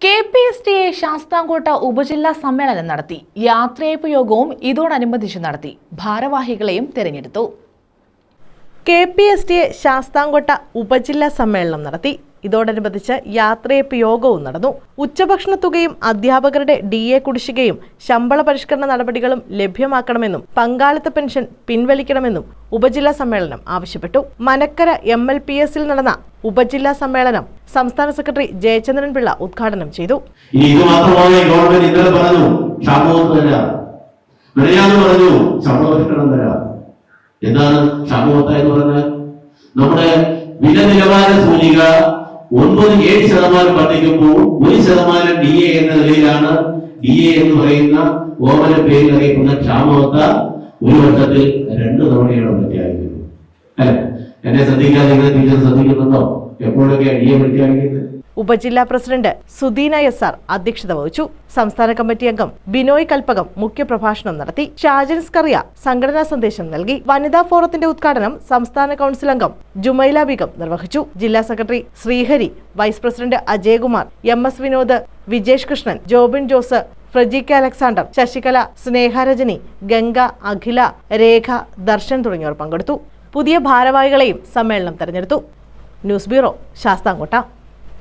KPSTA Sasthamkotta ഉപജില്ലാ സമ്മേളനം നടത്തി. യാത്രയയപ്പ് യോഗവും ഇതോടനുബന്ധിച്ച് നടത്തി. ഭാരവാഹികളെയും തെരഞ്ഞെടുത്തു. KPSTA ശാസ്താംകോട്ട ഉപജില്ലാ സമ്മേളനം നടത്തി. ഇതോടനുബന്ധിച്ച് യാത്രയയപ്പ് യോഗവും നടന്നു. ഉച്ചഭക്ഷണ തുകയും അധ്യാപകരുടെ DA കുടിശ്ശികയും ശമ്പള പരിഷ്കരണ നടപടികളും ലഭ്യമാക്കണമെന്നും പങ്കാളിത്ത പെൻഷൻ പിൻവലിക്കണമെന്നും ഉപജില്ലാ സമ്മേളനം ആവശ്യപ്പെട്ടു. മനക്കര MLPSൽ നടന്ന ഉപജില്ലാ സമ്മേളനം സംസ്ഥാന സെക്രട്ടറി ജയചന്ദ്രൻ പിള്ള ഉദ്ഘാടനം ചെയ്തു. നമ്മുടെ വില നിലവാര സൂചിക 9-7% പഠിക്കുമ്പോൾ 1% DA എന്ന നിലയിലാണ്. DA എന്ന് പറയുന്ന ഓമന പേരിൽ അറിയപ്പെടുന്ന ക്ഷാമബത്ത ഒരു വർഷത്തിൽ 2 തവണയാണ് പ്രഖ്യാപിക്കുന്നത്. അല്ലെ, എന്നെ ശ്രദ്ധിക്കാതെ ടീച്ചർ ശ്രദ്ധിക്കുന്നുണ്ടോ? എപ്പോഴൊക്കെ DA പ്രഖ്യാപിക്കുന്നത്? ഉപജില്ലാ പ്രസിഡന്റ് സുദീന SR അധ്യക്ഷത വഹിച്ചു. സംസ്ഥാന കമ്മിറ്റി അംഗം ബിനോയ് കൽപ്പകം മുഖ്യപ്രഭാഷണം നടത്തി. ഷാജൻ സ്കറിയ സംഘടനാ സന്ദേശം നൽകി. വനിതാ ഫോറത്തിന്റെ ഉദ്ഘാടനം സംസ്ഥാന കൗൺസിൽ അംഗം ജുമൈല ബീഗം നിർവഹിച്ചു. ജില്ലാ secretary Sreehari, vice president Ajayakumar, MS Vinod, Vijesh Krishnan, Jobin Jose, Frajikka Alexander, Sasikala, Sneharajani, Ganga, Akhila, Rekha, Darshan തുടങ്ങിയവർ പങ്കെടുത്തു. പുതിയ ഭാരവാഹികളെയും സമ്മേളനം തെരഞ്ഞെടുത്തു. News bureau, Sasthamkotta.